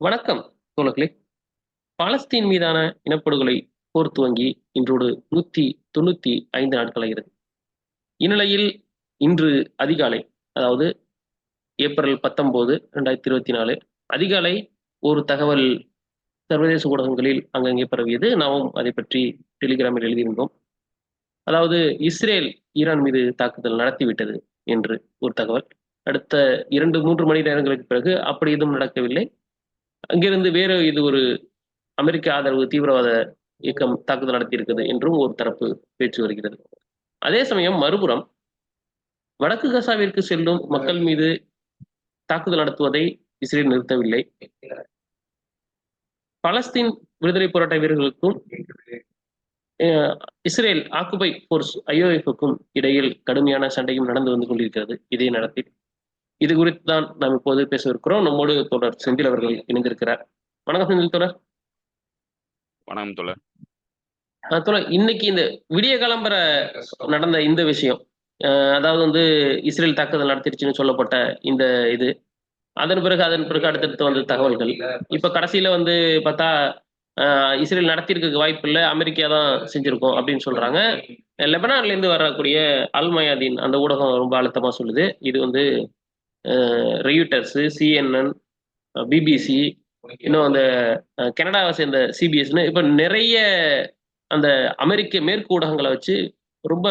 வணக்கம் தோழர்களே. பாலஸ்தீன் மீதான இனப்படுகொலை போர் துவங்கி இன்றோடு 195 நாட்களாகிறது. இந்நிலையில் இன்று அதிகாலை, அதாவது ஏப்ரல் 19, 2024 அதிகாலை ஒரு தகவல் சர்வதேச ஊடகங்களில் அங்கங்கே பரவியது. நாமும் அதை பற்றி டெலிகிராமில் எழுதியிருந்தோம். அதாவது இஸ்ரேல் ஈரான் மீது தாக்குதல் நடத்திவிட்டது என்று ஒரு தகவல். அடுத்த 2, 3 மணி நேரங்களுக்கு பிறகு அப்படி எதுவும் நடக்கவில்லை. அங்கிருந்து வேறு இது ஒரு அமெரிக்க ஆதரவு தீவிரவாத இயக்கம் தாக்குதல் நடத்தியிருக்கிறது என்றும் ஒரு தரப்பு பேச்சு வருகிறது. அதே சமயம் மறுபுறம் வடக்கு கசாவிற்கு செல்லும் மக்கள் மீது தாக்குதல் நடத்துவதை இஸ்ரேல் நிறுத்தவில்லை. பலஸ்தீன் விடுதலை போராட்ட வீரர்களுக்கும் இஸ்ரேல் ஆக்குபை போர்ஸ் ஐஓஎஃப்க்கும் இடையில் கடுமையான சண்டையும் நடந்து வந்து கொண்டிருக்கிறது இதே நேரத்தில். இது குறித்து தான் நாம் இப்போது பேசவிருக்கிறோம். நம்மோடு தொடர் செந்தில் அவர்கள் இணைந்திருக்கிறார். வணக்கம் செந்தில் தொடர். வணக்கம் தோழர். தோழர், இன்னைக்கு இந்த விடிய கிளம்புற நடந்த இந்த விஷயம், அதாவது வந்து இஸ்ரேல் தாக்குதல் நடத்திருச்சுன்னு சொல்லப்பட்ட இந்த இது, அதன் பிறகு அடுத்தடுத்து வந்த தகவல்கள், இப்ப கடைசியில வந்து பார்த்தா இஸ்ரேல் நடத்தியிருக்க வாய்ப்பு இல்லை, அமெரிக்கா தான் செஞ்சிருக்கோம் அப்படின்னு சொல்றாங்க. லெபனான்ல இருந்து வரக்கூடிய அல் மயாதீன் அந்த ஊடகம் ரொம்ப அழுத்தமா சொல்லுது. இது வந்து ரெயூட்டர்ஸ், சிஎன்என், பிபிசி, இன்னும் அந்த கனடாவை சேர்ந்த சிபிஎஸ்னு இப்ப நிறைய அந்த அமெரிக்க மேற்கு ஊடகங்களை வச்சு ரொம்ப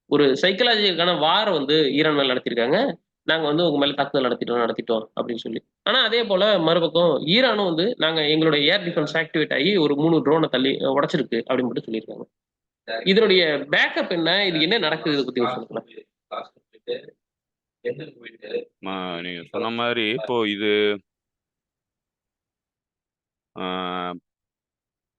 ஒரு சைக்கலாஜிக்கான வாரம் வந்து ஈரான் மேல நடத்திருக்காங்க. நாங்க வந்து உங்க மேல தாக்குதல் நடத்திட்டோம் அப்படின்னு சொல்லி. ஆனா அதே போல மறுபக்கம் ஈரானும் வந்து நாங்க எங்களுடைய ஏர் டிஃபென்ஸ் ஆக்டிவேட் ஆகி ஒரு 3 ட்ரோனை தள்ளி உடைச்சிருக்கு அப்படின்னு மட்டும் சொல்லியிருக்காங்க. இதனுடைய பேக்கப் என்ன? இது என்ன நடக்குது? இதை பத்தி சொல்லுங்களேன். நீங்க சொன்ன மாதிரி இப்போ இது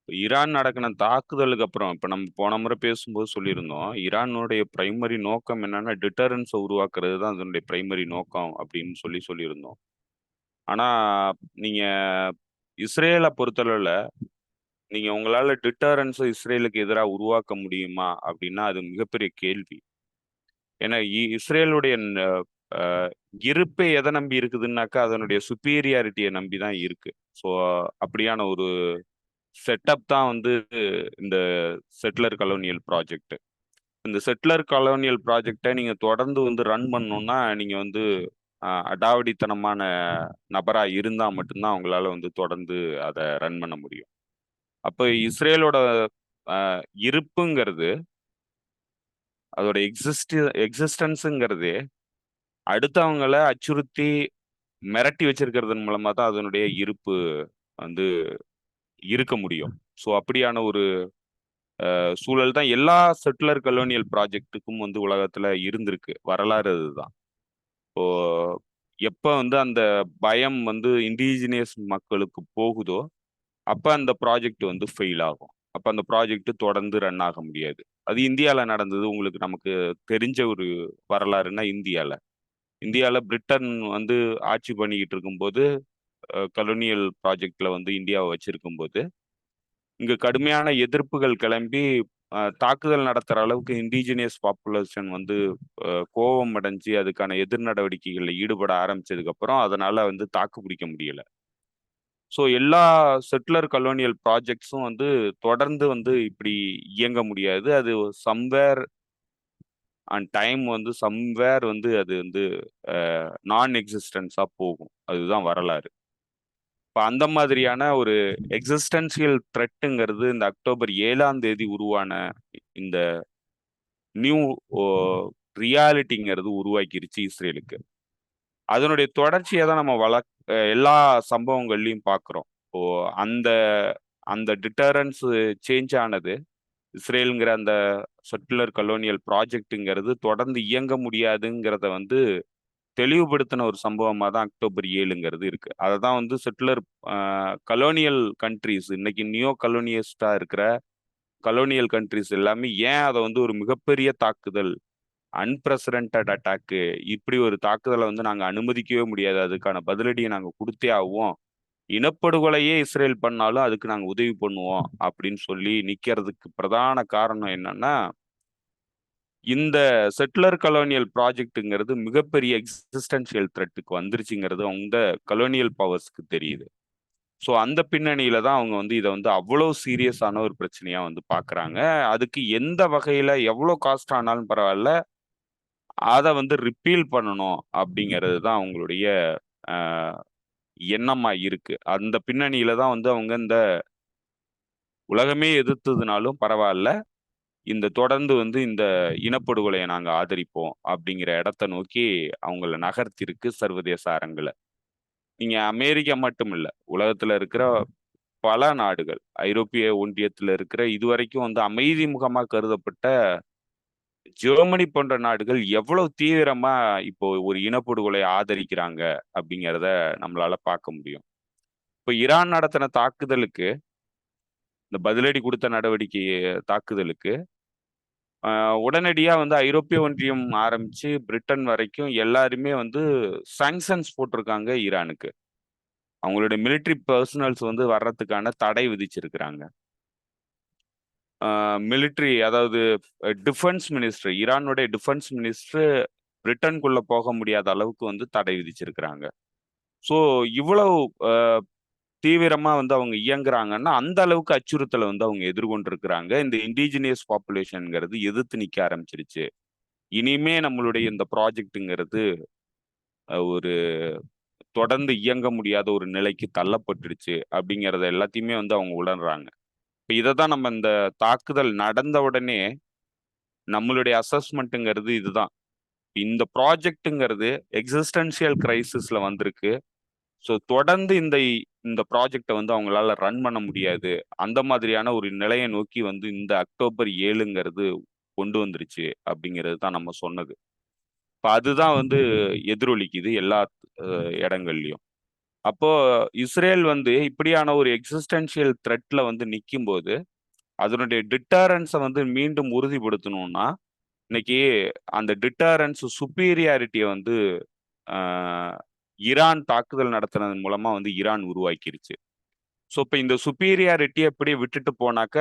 ஈரான் நடக்கின தாக்குதலுக்கு அப்புறம் இப்ப நம்ம போன முறை பேசும்போது சொல்லியிருந்தோம், ஈரானுடைய பிரைமரி நோக்கம் என்னன்னா டிட்டரன்ஸை உருவாக்குறது தான் அதனுடைய பிரைமரி நோக்கம் அப்படின்னு சொல்லியிருந்தோம். ஆனா நீங்க இஸ்ரேலை பொறுத்தளவுல நீங்க உங்களால டிட்டரன்ஸை இஸ்ரேலுக்கு எதிராக உருவாக்க முடியுமா அப்படின்னா அது மிகப்பெரிய கேள்வி. ஏன்னா இஸ்ரேலுடைய இருப்பை எதை நம்பி இருக்குதுன்னாக்கா அதனுடைய சுப்பீரியாரிட்டியை நம்பி தான் இருக்கு. ஸோ அப்படியான ஒரு செட்டப் தான் வந்து இந்த செட்டிலர் கலோனியல் ப்ராஜெக்ட். இந்த செட்டிலர் கலோனியல் ப்ராஜெக்டை நீங்க தொடர்ந்து வந்து ரன் பண்ணணும்னா நீங்க வந்து அடாவடித்தனமான நபரா இருந்தா மட்டும்தான் அவங்களால வந்து தொடர்ந்து அதை ரன் பண்ண முடியும். அப்போ இஸ்ரேலோட இருப்புங்கிறது, அதோட எக்ஸிஸ்டன்ஸுங்கிறது அடுத்தவங்களை அச்சுறுத்தி மிரட்டி வச்சிருக்கிறதன் மூலமா தான் அதனுடைய இருப்பு வந்து இருக்க முடியும். ஸோ அப்படியான ஒரு சூழல் தான் எல்லா செட்டிலர் கலோனியல் ப்ராஜெக்ட்டுக்கும் வந்து உலகத்துல இருந்திருக்கு. வரலாறு அதுதான். இப்போ எப்ப வந்து அந்த பயம் வந்து இண்டிஜினியஸ் மக்களுக்கு போகுதோ அப்ப அந்த ப்ராஜெக்ட் வந்து ஃபெயில் ஆகும். அப்ப அந்த ப்ராஜெக்ட் தொடர்ந்து ரன் ஆக முடியாது. அது இந்தியால நடந்தது. உங்களுக்கு நமக்கு தெரிஞ்ச ஒரு வரலாறுன்னா இந்தியால பிரிட்டன் வந்து ஆட்சி பண்ணிக்கிட்டு இருக்கும்போது கலோனியல் ப்ராஜெக்ட்ல வந்து இந்தியாவை வச்சிருக்கும் போது இங்க கடுமையான எதிர்ப்புகள் கிளம்பி தாக்குதல் நடத்துற அளவுக்கு இண்டிஜினியஸ் பாப்புலேஷன் வந்து கோபம் அடைஞ்சு அதுக்கான எதிர் நடவடிக்கைகளில் ஈடுபட ஆரம்பிச்சதுக்கு அப்புறம் அதனால வந்து தாக்கு பிடிக்க முடியல. ஸோ எல்லா செட்டிலர் கலோனியல் ப்ராஜெக்ட்ஸும் வந்து தொடர்ந்து வந்து இப்படி இயங்க முடியாது. அது சம்வேர் அண்ட் டைம் வந்து சம்வேர் வந்து அது வந்து நான் எக்ஸிஸ்டன்ஸா போகும். அதுதான் வரலாறு. இப்போ அந்த மாதிரியான ஒரு எக்ஸிஸ்டன்சியல் த்ரெட்டுங்கிறது இந்த அக்டோபர் 7ஆம் தேதி உருவான இந்த நியூ ரியாலிட்டிங்கிறது உருவாக்கிருச்சு இஸ்ரேலுக்கு. அதனுடைய தொடர்ச்சியை தான் நம்ம எல்லா சம்பவங்கள்லையும் பார்க்குறோம். இப்போ அந்த அந்த டிட்டரன்ஸ் சேஞ்ச் ஆனது இஸ்ரேலுங்கிற அந்த செட்டிலர் கலோனியல் ப்ராஜெக்ட்டுங்கிறது தொடர்ந்து இயங்க முடியாதுங்கிறத வந்து தெளிவுபடுத்தின ஒரு சம்பவமாக தான் அக்டோபர் 7ங்கிறது இருக்கு. அதை தான் வந்து செட்டிலர் கலோனியல் கண்ட்ரிஸ், இன்னைக்கு நியோ கலோனியஸ்டா இருக்கிற கலோனியல் கண்ட்ரிஸ் எல்லாமே ஏன் அதை வந்து ஒரு மிகப்பெரிய தாக்குதல், அன்பிரசிடென்டட் அட்டாக்கு, இப்படி ஒரு தாக்குதலை வந்து நாங்கள் அனுமதிக்கவே முடியாது, அதுக்கான பதிலடியை நாங்கள் கொடுத்தே ஆகுவோம், இனப்படுகொலையே இஸ்ரேல் பண்ணாலும் அதுக்கு நாங்கள் உதவி பண்ணுவோம் அப்படின்னு சொல்லி நிற்கிறதுக்கு பிரதான காரணம் என்னன்னா, இந்த செட்டிலர் கலோனியல் ப்ராஜெக்ட்டுங்கிறது மிகப்பெரிய எக்ஸிஸ்டன்ஷியல் த்ரெட்டுக்கு வந்துருச்சுங்கிறது அவங்க கலோனியல் பவர்ஸ்க்கு தெரியுது. ஸோ அந்த பின்னணியில தான் அவங்க வந்து இதை வந்து அவ்வளோ சீரியஸான ஒரு பிரச்சனையா வந்து பார்க்குறாங்க. அதுக்கு எந்த வகையில எவ்வளோ காஸ்ட் ஆனாலும் பரவாயில்ல, அதை வந்து ரிப்பீல் பண்ணணும் அப்படிங்கிறது தான் அவங்களுடைய ஆஹ், எண்ணமா இருக்கு. அந்த பின்னணியில தான் வந்து அவங்க இந்த உலகமே எதிர்த்ததுனாலும் பரவாயில்ல, இந்த தொடர்ந்து வந்து இந்த இனப்படுகொலையை நாங்க ஆதரிப்போம் அப்படிங்கிற இடத்த நோக்கி அவங்கள நகர்த்திருக்கு சர்வதேச அரங்குல. நீங்க அமெரிக்கா மட்டும் இல்ல, உலகத்துல இருக்கிற பல நாடுகள், ஐரோப்பிய ஒன்றியத்துல இருக்கிற இதுவரைக்கும் வந்து அமைதி முகமா கருதப்பட்ட ஜெர்மனி போன்ற நாடுகள் எவ்வளவு தீவிரமா இப்போ ஒரு இனப்படுகொலை ஆதரிக்கிறாங்க அப்படிங்கிறத நம்மளால பார்க்க முடியும். இப்போ ஈரான் நடத்தின தாக்குதலுக்கு, இந்த பதிலடி கொடுத்த நடவடிக்கை தாக்குதலுக்கு உடனடியா வந்து ஐரோப்பிய ஒன்றியம் ஆரம்பிச்சு பிரிட்டன் வரைக்கும் எல்லாருமே வந்து சாங்ஷன்ஸ் போட்டிருக்காங்க ஈரானுக்கு. அவங்களுடைய மிலிட்ரி பர்சனல்ஸ் வந்து வர்றதுக்கான தடை விதிச்சிருக்கிறாங்க. மிலிட்ரி, அதாவது டிஃபென்ஸ் மினிஸ்டர், ஈரானுடைய டிஃபென்ஸ் மினிஸ்டர் பிரிட்டனுக்குள்ள போக முடியாத அளவுக்கு வந்து தடை விதிச்சிருக்கிறாங்க. ஸோ இவ்வளவு தீவிரமா வந்து அவங்க இயங்குறாங்கன்னா அந்த அளவுக்கு அச்சுறுத்தலை வந்து அவங்க எதிர்கொண்டிருக்கிறாங்க. இந்த இண்டிஜினியஸ் பாப்புலேஷன்ங்கிறது எதிர்த்து நிக்க ஆரம்பிச்சிருச்சு. இனிமே நம்மளுடைய இந்த ப்ராஜெக்ட்டுங்கிறது ஒரு தொடர்ந்து இயங்க முடியாத ஒரு நிலைக்கு தள்ளப்பட்டுடுச்சு அப்படிங்கிறத எல்லாத்தையுமே வந்து அவங்க உணர்றாங்க. இப்போ இதை தான் நம்ம இந்த தாக்குதல் நடந்த உடனே நம்மளுடைய அசஸ்மெண்ட்டுங்கிறது இதுதான். இந்த ப்ராஜெக்ட்டுங்கிறது எக்ஸிஸ்டன்ஷியல் கிரைசிஸ்ல வந்திருக்கு. ஸோ தொடர்ந்து இந்த இந்த ப்ராஜெக்டை வந்து அவங்களால ரன் பண்ண முடியாது. அந்த மாதிரியான ஒரு நிலையை நோக்கி வந்து இந்த அக்டோபர் 7ங்கிறது கொண்டு வந்துருச்சு அப்படிங்கிறது தான் நம்ம சொன்னது. இப்போ அதுதான் வந்து எதிரொலிக்குது எல்லா இடங்கள்லையும். அப்போ இஸ்ரேல் வந்து இப்படியான ஒரு எக்ஸிஸ்டன்ஷியல் த்ரெட்ல வந்து நிக்கும்போது அதனுடைய டிட்டரன்ஸை வந்து மீண்டும் உறுதிப்படுத்தணும்னா இன்னைக்கு அந்த டிட்டரன்ஸ் சுப்பீரியாரிட்டியை வந்து ஆஹ், ஈரான் தாக்குதல் நடத்துனதன் மூலமா வந்து ஈரான் உருவாக்கிருச்சு. ஸோ இப்போ இந்த சுப்பீரியாரிட்டியை எப்படி விட்டுட்டு போனாக்க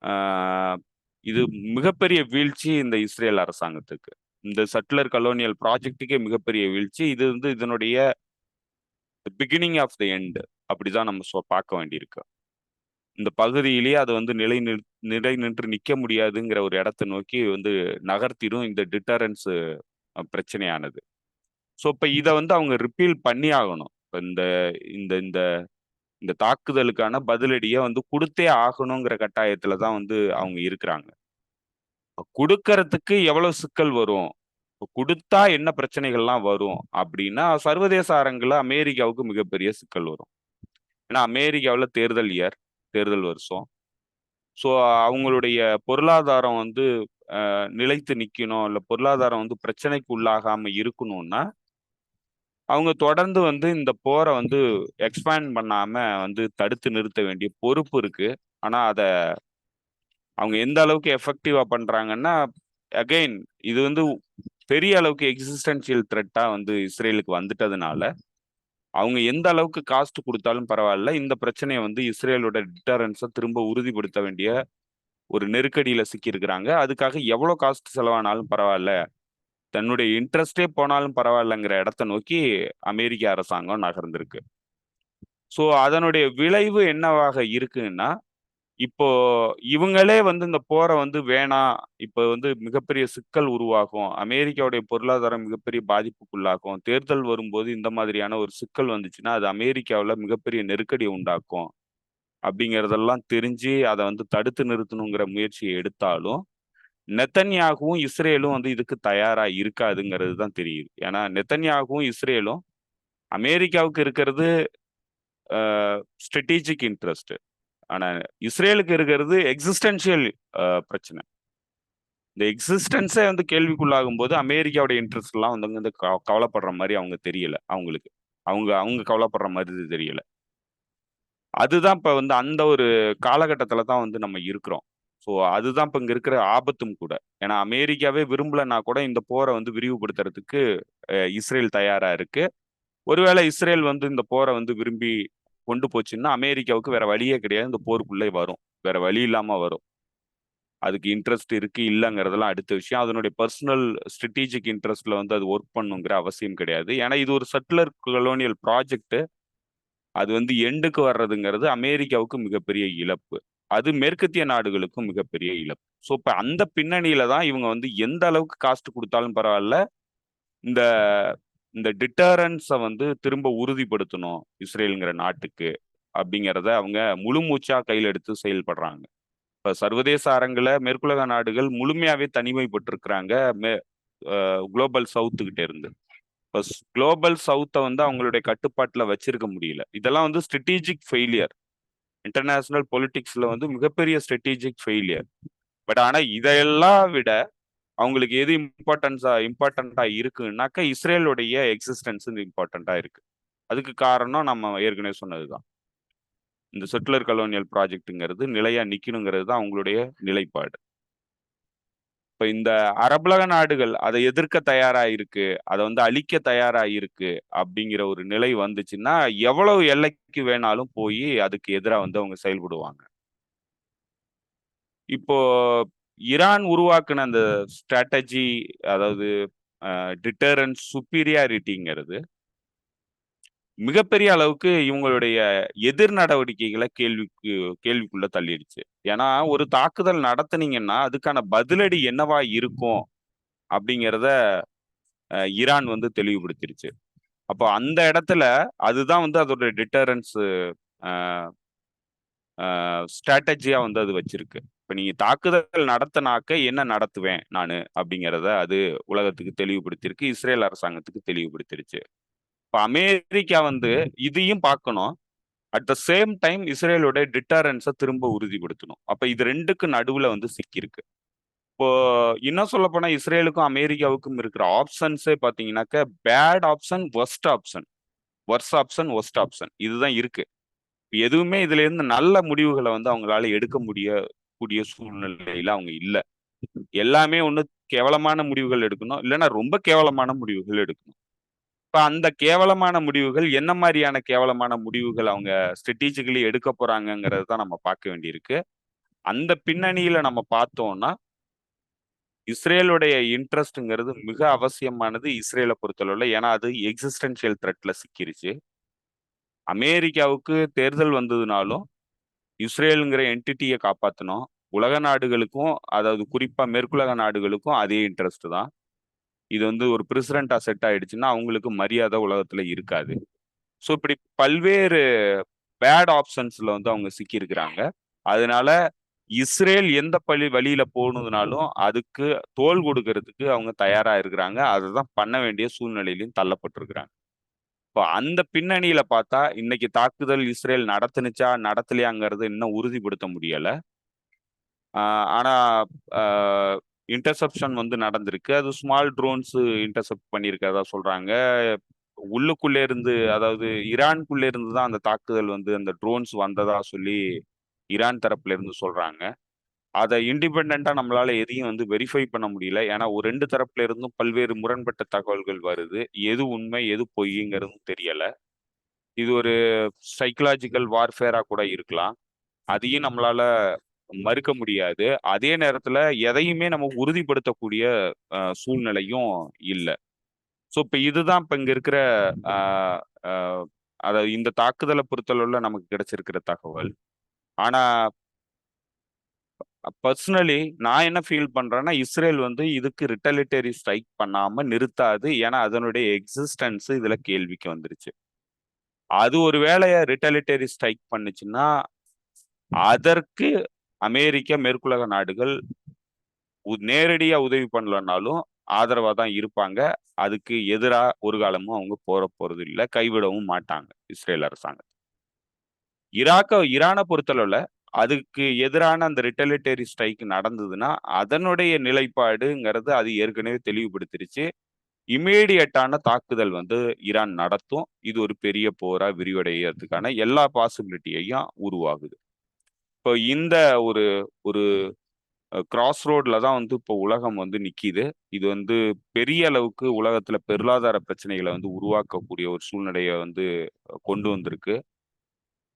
ஆஹ், இது மிகப்பெரிய வீழ்ச்சி இந்த இஸ்ரேல் அரசாங்கத்துக்கு. இந்த சட்லர் கலோனியல் ப்ராஜெக்டுக்கே மிகப்பெரிய வீழ்ச்சி. இது வந்து இதனுடைய பிகினிங் ஆஃப் த எண்ட் அப்படிதான் நம்ம பார்க்க வேண்டியிருக்கு. இந்த பகுதியிலேயே அது வந்து நிலை நின்று நிற்க முடியாதுங்கிற ஒரு இடத்தை நோக்கி வந்து நகர்த்திடும் இந்த டிட்டரன்ஸ் பிரச்சனையானது. ஸோ இப்போ இதை வந்து அவங்க ரிப்பீல் பண்ணி ஆகணும். இப்போ இந்த இந்த இந்த இந்த தாக்குதலுக்கான பதிலடியை வந்து கொடுத்தே ஆகணுங்கிற கட்டாயத்துல தான் வந்து அவங்க இருக்கிறாங்க. கொடுக்கறதுக்கு எவ்வளவு சிக்கல் வரும், கொடுத்தா என்ன பிரச்சனைகள்லாம் வரும் அப்படின்னா சர்வதேச அரங்குல அமெரிக்காவுக்கு மிகப்பெரிய சிக்கல் வரும். ஏன்னா அமெரிக்காவில் தேர்தல் வருஷம். ஸோ அவங்களுடைய பொருளாதாரம் வந்து நிலைத்து நிற்கணும், இல்லை பொருளாதாரம் வந்து பிரச்சனைக்கு உள்ளாகாம இருக்கணும்னா அவங்க தொடர்ந்து வந்து இந்த போரை வந்து எக்ஸ்பேண்ட் பண்ணாம வந்து தடுத்து நிறுத்த வேண்டிய பொறுப்பு இருக்கு. ஆனா அதை அவங்க எந்த அளவுக்கு எஃபெக்டிவா பண்றாங்கன்னா, அகைன் இது வந்து பெரிய அளவுக்கு எக்ஸிஸ்டன்ஷியல் த்ரெட்டா வந்து இஸ்ரேலுக்கு வந்துட்டதுனால அவங்க எந்த அளவுக்கு காஸ்ட் கொடுத்தாலும் பரவாயில்ல, இந்த பிரச்சனையை வந்து இஸ்ரேலோட டிட்டரன்ஸை திரும்ப உறுதிப்படுத்த வேண்டிய ஒரு நெருக்கடியில சிக்கியிருக்கிறாங்க. அதுக்காக எவ்வளோ காஸ்ட் செலவானாலும் பரவாயில்ல, தன்னுடைய இன்ட்ரெஸ்டே போனாலும் பரவாயில்லங்கிற இடத்த நோக்கி அமெரிக்க அரசாங்கம் நகர்ந்திருக்கு. ஸோ அதனுடைய விளைவு என்னவாக இருக்குன்னா, இப்போ இவங்களே வந்து இந்த போரை வந்து வேணாம், இப்போ வந்து மிகப்பெரிய சிக்கல் உருவாகும், அமெரிக்காவுடைய பொருளாதாரம் மிகப்பெரிய பாதிப்புக்குள்ளாகும், தேர்தல் வரும்போது இந்த மாதிரியான ஒரு சிக்கல் வந்துச்சுன்னா அது அமெரிக்காவில் மிகப்பெரிய நெருக்கடியை உண்டாக்கும் அப்படிங்கிறதெல்லாம் தெரிஞ்சு அதை வந்து தடுத்து நிறுத்தணுங்கிற முயற்சியை எடுத்தாலும் நெத்தன்யாகுவும் இஸ்ரேலும் வந்து இதுக்கு தயாரா இருக்காதுங்கிறது தான் தெரியுது. ஏன்னா நெத்தன்யாகுவும் இஸ்ரேலும் அமெரிக்காவுக்கு இருக்கிறது ஸ்ட்ராட்டஜிக் இன்ட்ரெஸ்ட், ஆனா இஸ்ரேலுக்கு இருக்கிறது எக்ஸிஸ்டன்ஷியல் பிரச்சனை. இந்த எக்ஸிஸ்டன்ஸே வந்து கேள்விக்குள்ளாகும் போது அமெரிக்காவுடைய இன்ட்ரெஸ்ட் எல்லாம் வந்து கவலைப்படுற மாதிரி அவங்க தெரியல. அவங்களுக்கு அவங்க அவங்க கவலைப்படுற மாதிரி தெரியல. அதுதான் இப்ப வந்து அந்த ஒரு காலகட்டத்துல தான் வந்து நம்ம இருக்கிறோம். ஸோ அதுதான் இப்ப இங்க இருக்கிற ஆபத்தும் கூட. ஏன்னா அமெரிக்காவே விரும்பலன்னா கூட இந்த போரை வந்து விரிவுபடுத்துறதுக்கு இஸ்ரேல் தயாரா இருக்கு. ஒருவேளை இஸ்ரேல் வந்து இந்த போரை வந்து விரும்பி கொண்டு போச்சுன்னா அமெரிக்காவுக்கு வேற வழியே கிடையாது, இந்த போருக்குள்ளே வரும். வேற வழி இல்லாம வரும். அதுக்கு இன்ட்ரெஸ்ட் இருக்கு இல்லைங்கிறதெல்லாம் அடுத்த விஷயம். அதனுடைய பர்சனல் ஸ்ட்ராட்டஜிக் இன்ட்ரெஸ்ட்ல வந்து அது ஒர்க் பண்ணுங்கிற அவசியம் கிடையாது. ஏன்னா இது ஒரு சட்லர் கலோனியல் ப்ராஜெக்ட். அது வந்து எண்டுக்கு வர்றதுங்கிறது அமெரிக்காவுக்கு மிகப்பெரிய இழப்பு. அது மேற்கத்திய நாடுகளுக்கும் மிகப்பெரிய இழப்பு. ஸோ இப்ப அந்த பின்னணியில தான் இவங்க வந்து எந்த அளவுக்கு காஸ்ட் கொடுத்தாலும் பரவாயில்ல, இந்த இந்த டிட்டரன்ஸை வந்து திரும்ப உறுதிப்படுத்தணும் இஸ்ரேலுங்கிற நாட்டுக்கு அப்படிங்கிறத அவங்க முழு மூச்சா கையில் எடுத்து செயல்படுறாங்க. இப்ப சர்வதேச அரங்குல மேற்குலக நாடுகள் முழுமையாவே தனிமைப்பட்டிருக்கிறாங்க குளோபல் சவுத்துக்கிட்ட இருந்து. இப்போ குளோபல் சவுத்தை வந்து அவங்களுடைய கட்டுப்பாட்டுல வச்சிருக்க முடியல. இதெல்லாம் வந்து ஸ்ட்ராட்டஜிக் ஃபெயிலியர். இன்டர்நேஷனல் பொலிட்டிக்ஸ்ல வந்து மிகப்பெரிய ஸ்ட்ராட்டஜிக் ஃபெயிலியர். பட் ஆனா இதையெல்லாம் விட அவங்களுக்கு எது இம்பார்ட்டண்டா இருக்குன்னாக்கா இஸ்ரேலுடைய எக்ஸிஸ்டன்ஸ் இம்பார்ட்டண்டா இருக்கு. அதுக்கு காரணம் நம்ம ஏற்கனவே சொன்னதுதான். இந்த செட்டிலர் கலோனியல் ப்ராஜெக்ட்ங்கிறது நிலையா நிக்கணுங்கிறது தான் அவங்களுடைய நிலைப்பாடு. இப்ப இந்த அரபுலக நாடுகள் அதை எதிர்க்க தயாரா இருக்கு, அதை வந்து அழிக்க தயாரா இருக்கு அப்படிங்கிற ஒரு நிலை வந்துச்சுன்னா எவ்வளவு எல்லைக்கு வேணாலும் போய் அதுக்கு எதிராக வந்து அவங்க செயல்படுவாங்க. இப்போ ஈரான் உருவாக்குன அந்த ஸ்ட்ராட்டஜி, அதாவது டிட்டரன்ஸ் சுப்பீரியாரிட்டிங்கிறது மிகப்பெரிய அளவுக்கு இவங்களுடைய எதிர் நடவடிக்கைகளை கேள்விக்குள்ள தள்ளிடுச்சு. ஏன்னா ஒரு தாக்குதல் நடத்துனீங்கன்னா அதுக்கான பதிலடி என்னவா இருக்கும் அப்படிங்கிறத ஈரான் வந்து தெளிவுபடுத்திருச்சு. அப்போ அந்த இடத்துல அதுதான் வந்து அதோட டிட்டரன்ஸ் ஸ்ட்ராட்டஜியா வந்து அது வச்சிருக்கு. இப்ப நீங்க தாக்குதல் நடத்தினாக்க என்ன நடத்துவேன் நானு அப்படிங்கிறத அது உலகத்துக்கு தெளிவுபடுத்தியிருக்கு, இஸ்ரேல் அரசாங்கத்துக்கு தெளிவுபடுத்திருச்சு. இப்ப அமெரிக்கா வந்து இதையும் பார்க்கணும். அட் த சேம் டைம் இஸ்ரேலோட டிட்டரன்ஸை திரும்ப உறுதிப்படுத்தணும். அப்ப இது ரெண்டுக்கு நடுவுல வந்து சிக்கியிருக்கு. இப்போ இன்னும் சொல்ல போனா இஸ்ரேலுக்கும் அமெரிக்காவுக்கும் இருக்கிற ஆப்ஷன்ஸே பாத்தீங்கன்னாக்க bad option, worst option, worse option, worst option இதுதான் இருக்கு. எதுவுமே இதுல இருந்து நல்ல முடிவுகளை வந்து அவங்களால எடுக்க கூடிய சூழ்நிலையில அவங்க இல்ல. எல்லாமே ஒண்ணு கேவலமான முடிவுகள் எடுக்கணும், இல்லைன்னா ரொம்ப கேவலமான முடிவுகள் எடுக்கணும். இப்ப அந்த கேவலமான முடிவுகள் என்ன மாதிரியான கேவலமான முடிவுகள் அவங்க ஸ்ட்ராட்டஜிக்கலி எடுக்க போறாங்கங்கிறது தான் நம்ம பார்க்க வேண்டியிருக்கு. அந்த பின்னணியில நம்ம பார்த்தோம்னா இஸ்ரேலுடைய இன்ட்ரெஸ்ட்ங்கிறது மிக அவசியமானது இஸ்ரேலை பொறுத்தளவுல. ஏன்னா அது எக்ஸிஸ்டென்ஷியல் த்ரெட்ல சிக்கிருச்சு. அமெரிக்காவுக்கு தேர்தல் வந்ததுனாலும் இஸ்ரேலுங்கிற என்டிட்டியை காப்பாற்றணும். உலக நாடுகளுக்கும், அதாவது குறிப்பா மேற்குலக நாடுகளுக்கும் அதே இன்ட்ரெஸ்ட் தான். இது வந்து ஒரு பிரசிடென்டா செட் ஆயிடுச்சுன்னா அவங்களுக்கு மரியாதை உலகத்துல இருக்காது. ஸோ இப்படி பல்வேறு பேட் ஆப்ஷன்ஸ்ல வந்து அவங்க சிக்கி இருக்கிறாங்க. அதனால இஸ்ரேல் எந்த வழியில போகணுதுனாலும் அதுக்கு தோல் கொடுக்கறதுக்கு அவங்க தயாரா இருக்கிறாங்க. அதுதான் பண்ண வேண்டிய சூழ்நிலையிலும் தள்ளப்பட்டிருக்கிறாங்க. இப்போ அந்த பின்னணியில பார்த்தா இன்னைக்கு தாக்குதல் இஸ்ரேல் நடத்துனுச்சா நடத்தலையாங்கிறது இன்னும் உறுதிப்படுத்த முடியல. ஆனா இன்டர்செப்ஷன் வந்து நடந்திருக்கு. அது ஸ்மால் ட்ரோன்ஸ் இன்டர்செப்ட் பண்ணியிருக்கிறதா சொல்றாங்க. உள்ளுக்குள்ளே இருந்து, அதாவது ஈரானுக்குள்ள இருந்து தான் அந்த தாக்குதல் வந்து அந்த ட்ரோன்ஸ் வந்ததா சொல்லி ஈரான் தரப்புல இருந்து சொல்றாங்க. அதை இண்டிபெண்டா நம்மளால எதையும் வந்து வெரிஃபை பண்ண முடியல. ஏன்னா ஒரு ரெண்டு தரப்புல இருந்தும் பல்வேறு முரண்பட்ட தகவல்கள் வருது. எது உண்மை எது பொய்ங்கிறதும் தெரியல. இது ஒரு சைக்கலாஜிக்கல் வார்ஃபேரா கூட இருக்கலாம். அதையும் நம்மளால மறுக்க முடியாது. அதே நேரத்துல எதையுமே நம்ம உறுதிப்படுத்தக்கூடிய சூழ்நிலையும் இல்ல. ஸோ இப்ப இதுதான் இப்ப இங்க இருக்கிற ஆஹ் ஆஹ் அதாவது இந்த தாக்குதலை பொறுத்தளவுல நமக்கு கிடைச்சிருக்கிற தகவல். ஆனா பர்சனலி நான் என்ன ஃபீல் பண்றேன்னா இஸ்ரேல் வந்து இதுக்கு ரிட்டலிட்டரி ஸ்ட்ரைக் பண்ணாம நிறுத்தாது. ஏன்னா அதனுடைய எக்ஸிஸ்டன்ஸ் இதுல கேள்விக்கு வந்துருச்சு. அது ஒரு வேளைய ரிட்டலிட்டரி ஸ்ட்ரைக் பண்ணுச்சுன்னா அதற்கு அமெரிக்க மேற்குலக நாடுகள் நேரடியா உதவி பண்ணலனாலும் ஆதரவா தான் இருப்பாங்க. அதுக்கு எதிரா ஒரு காலமும் அவங்க போறது இல்லை, கைவிடவும் மாட்டாங்க இஸ்ரேல் அரசாங்கம். ஈரானை பொறுத்தளவுல அதுக்கு எதிரான அந்த ரிட்டலிட்டரி ஸ்ட்ரைக் நடந்ததுன்னா அதனுடைய நிலைப்பாடுங்கிறது அது ஏற்கனவே தெளிவுபடுத்திருச்சு. இமீடியட்டான தாக்குதல் வந்து ஈரான் நடத்தும். இது ஒரு பெரிய போரா விரிவடைகிறதுக்கான எல்லா பாசிபிலிட்டியையும் உருவாகுது. இப்போ இந்த ஒரு ஒரு கிராஸ் ரோட்ல தான் வந்து இப்போ உலகம் வந்து நிக்கிது. இது வந்து பெரிய அளவுக்கு உலகத்துல பொருளாதார பிரச்சனைகளை வந்து உருவாக்கக்கூடிய ஒரு சூழ்நிலையை வந்து கொண்டு வந்திருக்கு.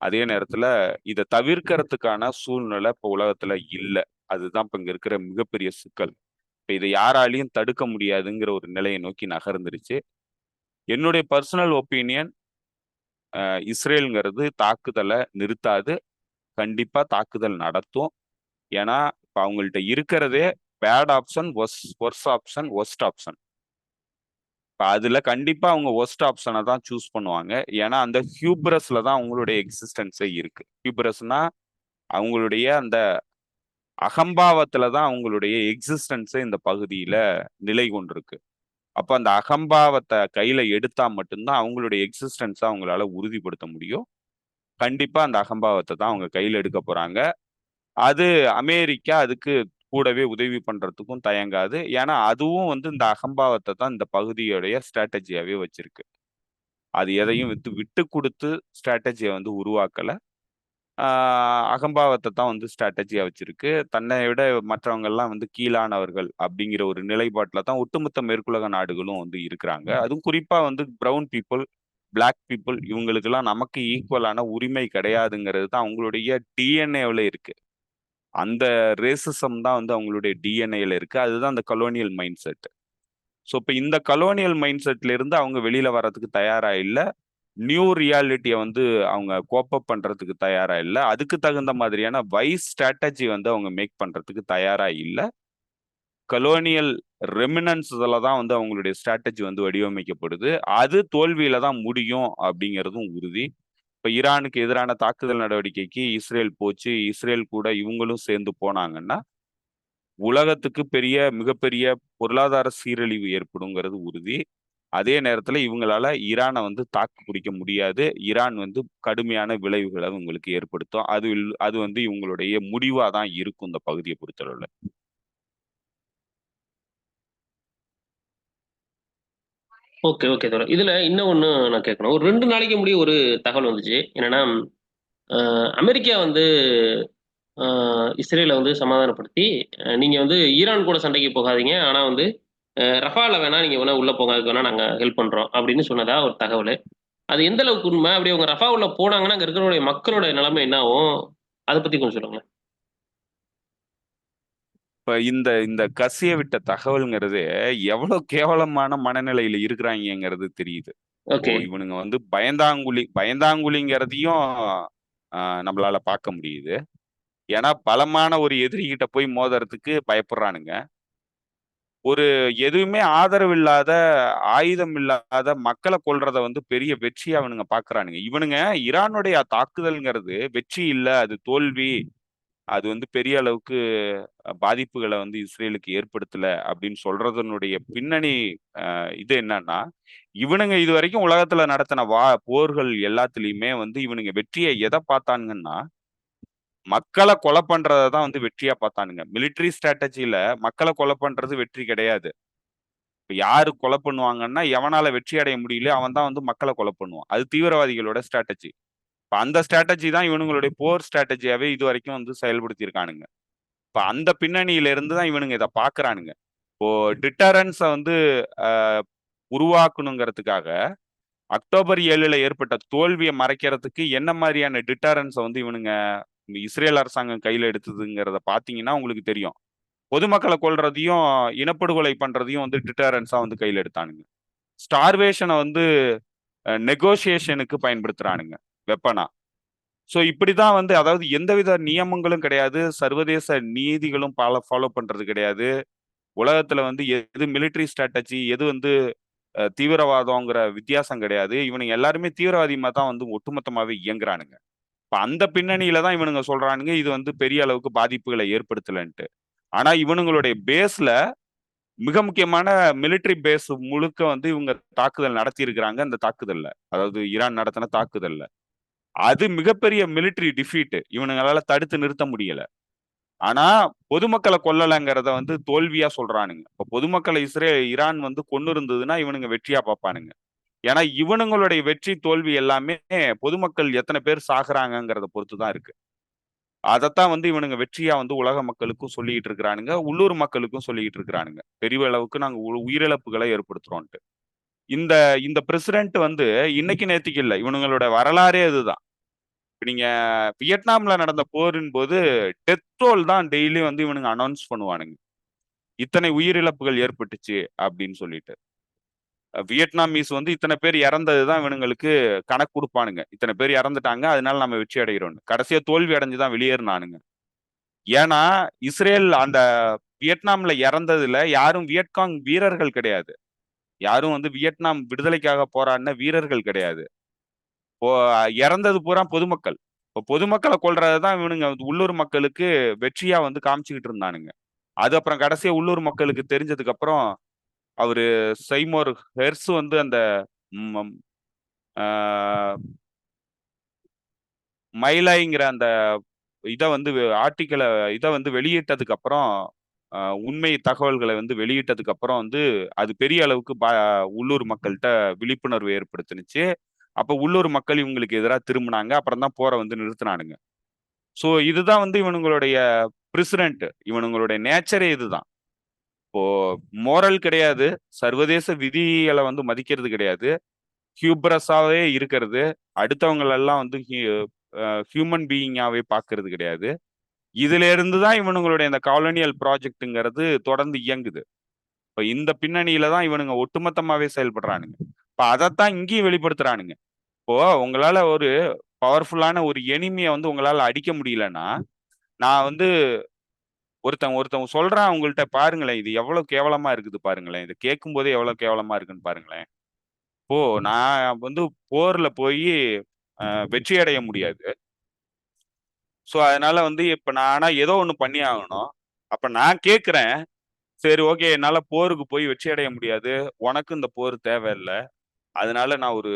அதே நேரத்துல இதை தவிர்க்கிறதுக்கான சூழ்நிலை இப்போ உலகத்துல இல்ல. அதுதான் இப்ப இங்க இருக்கிற மிகப்பெரிய சிக்கல். இப்ப இதை யாராலையும் தடுக்க முடியாதுங்கிற ஒரு நிலையை நோக்கி நகர்ந்துருச்சு. என்னுடைய பர்சனல் ஒப்பீனியன், இஸ்ரேலுங்கிறது தாக்குதலை நிறுத்தாது, கண்டிப்பா தாக்குதல் நடத்தும். ஏன்னா இப்ப அவங்கள்ட்ட இருக்கிறதே bad option, worse option, worst option. இப்ப அதுல கண்டிப்பா அவங்க ஒஸ்ட் ஆப்ஷனை தான் சூஸ் பண்ணுவாங்க. ஏன்னா அந்த ஹியூப்ரஸ்ல தான் அவங்களுடைய எக்ஸிஸ்டன்ஸே இருக்கு. ஹியூப்ரஸ்னா அவங்களுடைய அந்த அகம்பாவத்துல தான் அவங்களுடைய எக்ஸிஸ்டன்ஸே இந்த பகுதியில நிலை கொண்டிருக்கு. அப்ப அந்த அகம்பாவத்தை கையில எடுத்தா மட்டும்தான் அவங்களுடைய எக்ஸிஸ்டன்ஸை அவங்களால உறுதிப்படுத்த முடியும். கண்டிப்பா அந்த அகம்பாவத்தை தான் அவங்க கையில எடுக்க போறாங்க. அது அமெரிக்கா அதுக்கு கூடவே உதவி பண்றதுக்கும் தயங்காது. ஏன்னா அதுவும் வந்து இந்த அகம்பாவத்தை தான் இந்த பகுதியுடைய ஸ்ட்ராட்டஜியாவே வச்சிருக்கு. அது எதையும் விட்டு கொடுத்து ஸ்ட்ராட்டஜியை வந்து உருவாக்கல. அகம்பாவத்தை தான் வந்து ஸ்ட்ராட்டஜியா வச்சிருக்கு. தன்னை விட மற்றவங்க எல்லாம் வந்து கீழானவர்கள் அப்படிங்கிற ஒரு நிலைப்பாட்டில தான் ஒட்டுமொத்த மேற்குலக நாடுகளும் வந்து இருக்கிறாங்க. அதுவும் குறிப்பா வந்து பிரவுன் பீப்புள், பிளாக் பீப்புள் இவங்களுக்கெல்லாம் நமக்கு ஈக்குவலான உரிமை கிடையாதுங்கிறது தான் அவங்களுடைய டிஎன்ஏவில் இருக்கு. அந்த ரேசிசம் தான் வந்து அவங்களுடைய டிஎன்ஏல இருக்கு. அதுதான் அந்த கலோனியல் மைண்ட் செட். ஸோ இப்போ இந்த கலோனியல் மைண்ட் செட்ல இருந்து அவங்க வெளியில வர்றதுக்கு தயாரா இல்ல. நியூ ரியாலிட்டியை வந்து அவங்க கோப்பப் பண்றதுக்கு தயாரா இல்ல. அதுக்கு தகுந்த மாதிரியான வைஸ் ஸ்ட்ராட்டஜி வந்து அவங்க மேக் பண்றதுக்கு தயாரா இல்ல. கலோனியல் ரெமினன்ஸ்ல தான் வந்து அவங்களுடைய ஸ்ட்ராட்டஜி வந்து வடிவமைக்கப்படுது. அது தோல்வியில தான் முடியும் அப்படிங்கிறதும் உறுதி. இப்ப ஈரானுக்கு எதிரான தாக்குதல் நடவடிக்கைக்கு இஸ்ரேல் போச்சு. இஸ்ரேல் கூட இவங்களும் சேர்ந்து போனாங்கன்னா, உலகத்துக்கு மிகப்பெரிய பொருளாதார சீரழிவு ஏற்படுங்கிறது உறுதி. அதே நேரத்துல இவங்களால ஈரானை வந்து தாக்கு பிடிக்க முடியாது. ஈரான் வந்து கடுமையான விளைவுகளை உங்களுக்கு ஏற்படுத்தும். அது வந்து இவங்களுடைய முடிவா தான் இருக்கும் இந்த பகுதியை பொறுத்தளவுல. ஓகே, ஓகே தோழர். இதுல இன்னும் ஒண்ணு நான் கேட்கணும். ஒரு 2 நாளைக்கு முன்னாடி ஒரு தகவல் வந்துச்சு. என்னன்னா, அமெரிக்கா வந்து இஸ்ரேல வந்து சமாதானப்படுத்தி, நீங்க வந்து ஈரான் கூட சண்டைக்கு போகாதீங்க. ஆனா வந்து ரஃபால வேணா நீங்க வேணா உள்ள போங்க. அதுக்கு வேணா நாங்க ஹெல்ப் பண்றோம் அப்படின்னு சொன்னதா ஒரு தகவலு. அது எந்த அளவுக்கு உண்மை? அப்படி அவங்க ரஃபா உள்ள போனாங்கன்னா, அங்க இருக்கிறவருடைய மக்களோட நிலைமை என்ன ஆகும்? அத பத்தி கொஞ்சம் சொல்லுங்களேன். இப்ப இந்த இந்த கசிய விட்ட தகவல்ங்கிறது எவ்வளவு கேவலமான மனநிலையில இருக்கிறாங்கிறது தெரியுது. இப்போ ஓகே. இவனுங்க வந்து பயந்தாங்குழிங்கிறதையும் நம்மளால பார்க்க முடியுது. ஏன்னா பலமான ஒரு எதிரிகிட்ட போய் மோதுறதுக்கு பயப்படுறானுங்க. ஒரு எதுவுமே ஆதரவு இல்லாத, ஆயுதம் இல்லாத மக்கள கொல்றத வந்து பெரிய வெற்றியா அவனுங்க பார்க்குறானுங்க. இவனுங்க ஈரானுடைய தாக்குதல்ங்கிறது வெற்றி இல்ல, அது தோல்வி. அது வந்து பெரிய அளவுக்கு பாதிப்புகள வந்து இஸ்ரேலுக்கு ஏற்படுத்தல அப்படின்னு சொல்றதனுடைய பின்னணி இது என்னன்னா, இவனுங்க இதுவரைக்கும் உலகத்துல நடத்தின போர்கள் எல்லாத்துலயுமே வந்து இவனுங்க வெற்றிய எத பார்த்தானுங்கன்னா, மக்கள கொலை பண்றத தான் வந்து வெற்றியா பார்த்தானுங்க. மிலிட்டரி ஸ்ட்ராட்டஜில மக்கள கொலை பண்றது வெற்றி கிடையாது. இப்ப யாரு கொலை பண்ணுவாங்கன்னா, எவனால வெற்றி அடைய முடியலையோ அவன் தான் வந்து மக்கள கொலை பண்ணுவான். அது தீவிரவாதிகளோட ஸ்ட்ராட்டஜி. இப்ப அந்த ஸ்ட்ராட்டஜி தான் இவனுங்களுடைய போர் ஸ்ட்ராட்டஜியாவே இதுவரைக்கும் வந்து செயல்படுத்தி இருக்கானுங்க. இப்ப அந்த பின்னணியில இருந்து தான் இவனுங்க இத பார்க்குறானுங்க. இப்போ டிட்டரன்ஸ வந்து அ உருவாக்கணுங்கிறதுக்காக, அக்டோபர் 7ல ஏற்பட்ட தோல்விய மறைக்கிறதுக்கு என்ன மாரியான டிட்டரன்ஸ வந்து இவனுங்க இஸ்ரேல் அரசாங்கம் கையில எடுத்ததுங்கிறத பார்த்தீங்கன்னா உங்களுக்கு தெரியும். பொதுமக்கள கொல்றதையும், இனப்படுகொலை பண்றதையும் வந்து டிட்டரன்ஸா வந்து கையில எடுத்தானுங்க. ஸ்டார்வேஷன வந்து நெகோசியேஷனுக்கு பயன்படுத்துறானுங்க வெப்பனா. ஸோ இப்படிதான் வந்து அதாவது எந்தவித நியமங்களும் கிடையாது. சர்வதேச நீதிகளும் ஃபாலோ பண்றது கிடையாது. உலகத்துல வந்து எது மிலிட்டரி ஸ்ட்ராட்டஜி, எது வந்து தீவிரவாதம்ங்கிற வித்தியாசம் கிடையாது. இவனுங்க எல்லாருமே தீவிரவாதிமா தான் வந்து ஒட்டுமொத்தமாவே இயங்குறானுங்க. இப்ப அந்த பின்னணியில தான் இவனுங்க சொல்றானுங்க, இது வந்து பெரிய அளவுக்கு பாதிப்புகளை ஏற்படுத்தலன்ட்டு. ஆனா இவனுங்களுடைய பேஸ்ல மிக முக்கியமான மிலிட்டரி பேஸ் முழுக்க வந்து இவங்க தாக்குதல் நடத்தி இருக்கிறாங்க. அந்த தாக்குதல்ல அதாவது ஈரான் நடத்தின தாக்குதல்ல அது மிகப்பெரிய மிலிட்டரி டிஃபீட். இவனுங்களால தடுத்து நிறுத்த முடியல. ஆனா பொதுமக்களை கொல்லலைங்கிறத வந்து தோல்வியா சொல்றானுங்க. இப்ப பொதுமக்களை ஈரான் வந்து கொன்னு இருந்ததுன்னா இவனுங்க வெற்றியா பார்ப்பானுங்க. ஏன்னா இவனுங்களுடைய வெற்றி தோல்வி எல்லாமே பொதுமக்கள் எத்தனை பேர் சாகுறாங்கங்கிறத பொறுத்து தான் இருக்கு. அதத்தான் வந்து இவனுங்க வெற்றியா வந்து உலக மக்களுக்கும் சொல்லிக்கிட்டு இருக்கிறானுங்க. உள்ளூர் மக்களுக்கும் சொல்லிக்கிட்டு இருக்கிறானுங்க. பெரிய அளவுக்கு நாங்க உயிரிழப்புகளை ஏற்படுத்துறோம்ட்டு. இந்த இந்த பிரசிடென்ட் வந்து இன்னைக்கு நேத்திக்கு இல்ல. இவனுங்களோட வரலாறே அதுதான். இப்ப நீங்க வியட்நாம்ல நடந்த போரின் போது டெத் ரோல் தான் டெய்லி வந்து இவனுங்க அனௌன்ஸ் பண்ணுவானுங்க. இத்தனை உயிரிழப்புகள் ஏற்பட்டுச்சு அப்படின்னு சொல்லிட்டு. வியட்நாமீஸ் வந்து இத்தனை பேர் இறந்ததுதான் இவனுங்களுக்கு கணக்கு கொடுப்பானுங்க. இத்தனை பேர் இறந்துட்டாங்க, அதனால நம்ம வெற்றி அடைகிறோம். கடைசியா தோல்வி அடைஞ்சுதான் வெளியேறினானுங்க. ஏன்னா இஸ்ரேல் அந்த வியட்நாம்ல இறந்ததுல யாரும் வியட்காங் வீரர்கள் கிடையாது. யாரும் வந்து வியட்நாம் விடுதலைக்காக போராடின வீரர்கள் கிடையாது. இறந்தது பூரா பொதுமக்கள். இப்போ பொதுமக்களை கொல்றதுதான் இவனுங்க உள்ளூர் மக்களுக்கு வெற்றியா வந்து காமிச்சுக்கிட்டு இருந்தானுங்க. அது அப்புறம் கடைசியா உள்ளூர் மக்களுக்கு தெரிஞ்சதுக்கு அப்புறம் அவரு செய்மோர் ஹெர்ஸ் வந்து அந்த மைலாய்ங்கிற அந்த இதை வந்து ஆர்டிக்கலை இதை வந்து வெளியிட்டதுக்கு அப்புறம் உண்மை தகவல்களை வந்து வெளியிட்டதுக்கு அப்புறம் வந்து அது பெரிய அளவுக்கு உள்ளூர் மக்கள்கிட்ட விழிப்புணர்வு ஏற்படுத்தினுச்சு. அப்ப உள்ளூர் மக்கள் இவங்களுக்கு எதிராக திரும்பினாங்க. அப்புறம் தான் போரை வந்து நிறுத்தினானுங்க. ஸோ இதுதான் வந்து இவனுங்களுடைய பிரசிடென்ட், இவனுங்களுடைய நேச்சரே இதுதான். இப்போ மோரல் கிடையாது, சர்வதேச விதிகளை வந்து மதிக்கிறது கிடையாது, ஹியூப்ரஸாவே இருக்கிறது, அடுத்தவங்களெல்லாம் வந்து ஹியூமன் பீயிங்காவே பார்க்கறது கிடையாது. இதுல இருந்து தான் இவனுங்களுடைய இந்த காலோனியல் ப்ராஜெக்ட்ங்கிறது தொடர்ந்து இயங்குது. இப்ப இந்த பின்னணியில தான் இவனுங்க ஒட்டுமொத்தமாவே செயல்படுறானுங்க. இப்ப அதைத்தான் இங்கேயும் வெளிப்படுத்துறானுங்க. இப்போ உங்களால ஒரு பவர்ஃபுல்லான ஒரு எனிமியை வந்து உங்களால அடிக்க முடியலன்னா, நான் வந்து ஒருத்தன் சொல்றான் உங்கள்ட்ட, பாருங்களேன் இது எவ்வளவு கேவலமா இருக்குது பாருங்களேன், இது கேட்கும் போதே எவ்வளவு கேவலமா இருக்குன்னு பாருங்களேன். இப்போ நான் வந்து போர்ல போய் வெற்றி அடைய முடியாது. ஸோ அதனால வந்து இப்ப நான் ஆனா ஏதோ ஒண்ணு பண்ணி ஆகணும். அப்ப நான் கேட்கிறேன், சரி ஓகே, என்னால போருக்கு போய் வெற்றி அடைய முடியாது, உனக்கு இந்த போர் தேவையில்லை, அதனால நான் ஒரு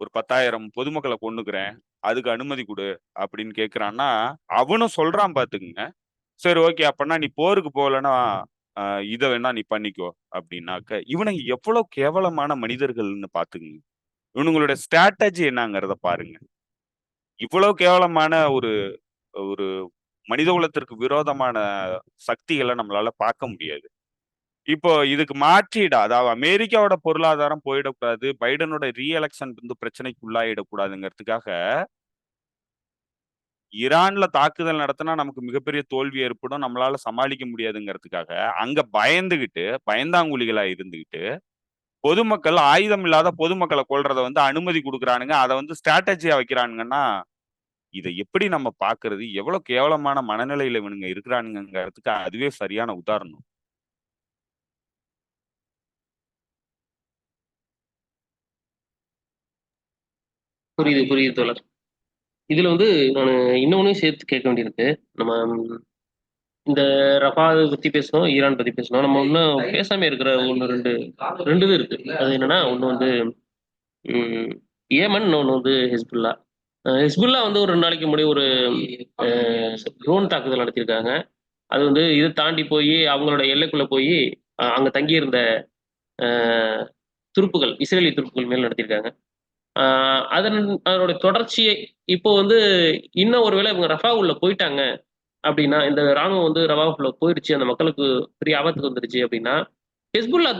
ஒரு 10,000 பொதுமக்களை கொன்னுக்கிறேன், அதுக்கு அனுமதி கொடு அப்படின்னு கேட்கிறான்னா, அவனும் சொல்றான் பாத்துக்குங்க. சரி ஓகே, அப்பன்னா நீ போருக்கு போகலன்னா இதை வேணா நீ பண்ணிக்கோ அப்படின்னாக்க, இவனுங்க எவ்வளவு கேவலமான மனிதர்கள்னு பாத்துக்குங்க. இவனுங்களோட ஸ்ட்ராட்டஜி என்னங்கிறத பாருங்க. இவ்வளவு கேவலமான ஒரு ஒரு மனித குலத்திற்கு விரோதமான சக்திகளை நம்மளால பார்க்க முடியாது. இப்போ இதுக்கு மாற்றீடா, அதாவது அமெரிக்காவோட பொருளாதாரம் போயிடக்கூடாது, பைடனோட ரீஎலெக்ஷன் வந்து பிரச்சனைக்கு உள்ளாயிடக்கூடாதுங்கிறதுக்காக ஈரான்ல தாக்குதல் நடத்தினா நமக்கு மிகப்பெரிய தோல்வி ஏற்படும், நம்மளால சமாளிக்க முடியாதுங்கிறதுக்காக அங்க பயந்தாங்குழிகளா இருந்துகிட்டு பொதுமக்கள், ஆயுதம் இல்லாத பொதுமக்களை கொல்றத வந்து அனுமதி கொடுக்குறானுங்க. அதை வந்து ஸ்ட்ராட்டஜியா வைக்கிறானுங்கன்னா, இதை எப்படி நம்ம பாக்குறது? எவ்வளவு கேவலமான மனநிலையில இவனுங்க இருக்கிறானுங்கிறதுக்கு அதுவே சரியான உதாரணம். புரியுது புரியுது தோழர். இதுல வந்து நான் இன்னொன்னையும் சேர்த்து கேட்க வேண்டியிருக்கு. நம்ம இந்த ரஃபா பத்தி பேசணும், ஈரான் பத்தி பேசணும். நம்ம இன்னும் பேசாம இருக்கிற ஒன்று ரெண்டு இது இருக்கு. அது என்னன்னா, ஒண்ணு வந்து ஏமன், இன்னொன்று வந்து ஹிஸ்புல்லா. ஹிஸ்புல்லா வந்து ஒரு 2 நாளைக்கு முன்னாடி ஒரு ட்ரோன் தாக்குதல் நடத்தியிருக்காங்க. அது வந்து இதை தாண்டி போய் அவங்களோட எல்லைக்குள்ள போய் அங்க தங்கியிருந்த துருப்புகள், இஸ்ரேலி துருப்புகள் மேல் நடத்தியிருக்காங்க. அதனோட தொடர்ச்சியை இப்போ வந்து இன்னும் ஒருவேளை இவங்க ரஃபா உள்ள போயிட்டாங்க அப்படின்னா, இந்த ராணுவம் வந்து ரஃபாவுக்குள்ள போயிடுச்சு, அந்த மக்களுக்கு பெரிய ஆபத்துக்கு வந்துருச்சு அப்படின்னா, ஹெஸ்புல்லா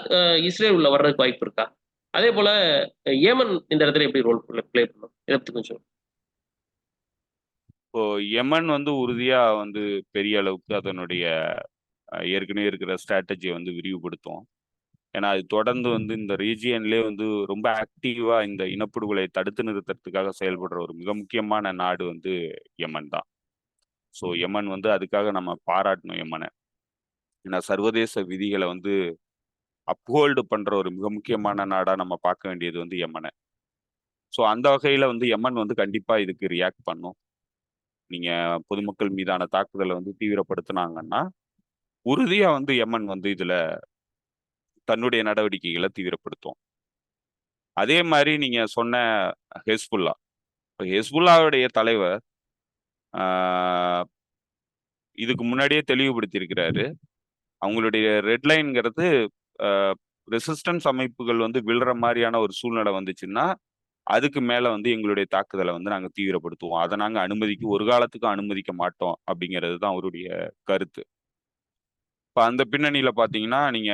இஸ்ரேல் உள்ள வர்றதுக்கு வாய்ப்பு இருக்கா? அதே போல ஏமன் இந்த இடத்துல எப்படி ரோல் பிளே பண்ணும்? இதை பத்தி கொஞ்சம். இப்போ யமன் வந்து உறுதியா வந்து பெரிய அளவுக்கு அதனுடைய ஏற்கனவே இருக்கிற ஸ்ட்ராட்டஜியை வந்து விரிவுபடுத்தும். ஏன்னா அது தொடர்ந்து வந்து இந்த ரீஜியன்லேயே வந்து ரொம்ப ஆக்டிவா இந்த இனப்படுகொலை தடுத்து நிறுத்துறதுக்காக செயல்படுற ஒரு மிக முக்கியமான நாடு வந்து யமன் தான். ஸோ யமன் வந்து அதுக்காக நம்ம பாராட்டணும் யமனை. ஏன்னா சர்வதேச விதிகளை வந்து அப்ஹோல்டு பண்ற ஒரு மிக முக்கியமான நாடா நம்ம பார்க்க வேண்டியது வந்து யமனை. ஸோ அந்த வகையில வந்து யமன் வந்து கண்டிப்பா இதுக்கு ரியாக்ட் பண்ணும். நீங்க பொதுமக்கள் மீதான தாக்குதலை வந்து தீவிரப்படுத்தினாங்கன்னா உறுதியா வந்து யமன் வந்து இதுல தன்னுடைய நடவடிக்கைகளை தீவிரப்படுத்தும். அதே மாதிரி நீங்க சொன்ன ஹெஸ்புல்லா, இப்போ ஹெஸ்புல்லாவுடைய தலைவர் இதுக்கு முன்னாடியே தெளிவுபடுத்தியிருக்கிறாரு. அவங்களுடைய ரெட்லைன்ங்கிறது ரெசிஸ்டன்ஸ் அமைப்புகள் வந்து விழுற மாதிரியான ஒரு சூழ்நிலை வந்துச்சுன்னா அதுக்கு மேல வந்து எங்களுடைய தாக்குதலை வந்து நாங்க தீவிரப்படுத்துவோம், அதை நாங்க ஒரு காலத்துக்கும் அனுமதிக்க மாட்டோம் அப்படிங்கிறது தான் அவருடைய கருத்து. இப்ப அந்த பின்னணியில பாத்தீங்கன்னா நீங்க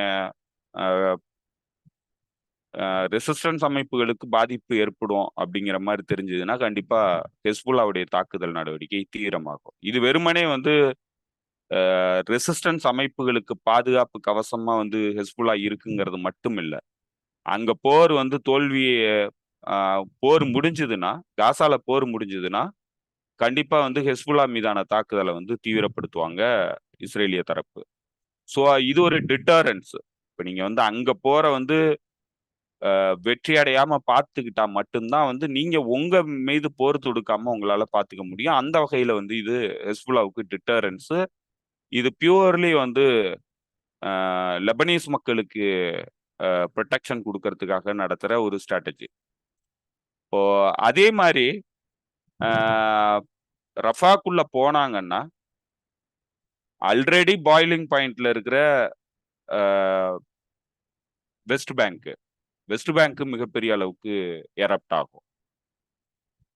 ரெசிஸ்டன்ஸ் அமைப்புகளுக்கு பாதிப்பு ஏற்படும் அப்படிங்கிற மாதிரி தெரிஞ்சதுன்னா கண்டிப்பா ஹெஸ்புல்லாவுடைய தாக்குதல் நடவடிக்கை தீவிரமாகும். இது வெறுமனே வந்து ரெசிஸ்டன்ஸ் அமைப்புகளுக்கு பாதுகாப்பு கவசமா வந்து ஹெஸ்புல்லா இருக்குங்கிறது மட்டும் இல்லை, அங்க போர் வந்து தோல்வி, போர் முடிஞ்சதுன்னா, காசால போர் முடிஞ்சதுன்னா கண்டிப்பா வந்து ஹெஸ்புல்லா மீதான தாக்குதலை வந்து தீவிரப்படுத்துவாங்க இஸ்ரேலிய தரப்பு. ஸோ இது ஒரு டிட்டரன்ஸ். இப்போ நீங்க வந்து அங்க போற வந்து வெற்றி அடையாம பார்த்துக்கிட்டா மட்டும்தான் வந்து நீங்க உங்க மீது போர் தொடுக்காம உங்களால பார்த்துக்க முடியும். அந்த வகையில வந்து இது ஹெஸ்புல்லாவுக்கு டிட்டரன்ஸ். இது பியூர்லி வந்து லெபனீஸ் மக்களுக்கு ப்ரொடெக்ஷன் கொடுக்கறதுக்காக நடத்துற ஒரு ஸ்ட்ராட்டஜி. இப்போ அதே மாதிரி ரஃபாக்குள்ள போனாங்கன்னா ஆல்ரெடி பாயிலிங் பாயிண்ட்ல இருக்கிற வெஸ்ட் பேங்க் மிகப்பெரிய அளவுக்கு எரப்ட் ஆகும்.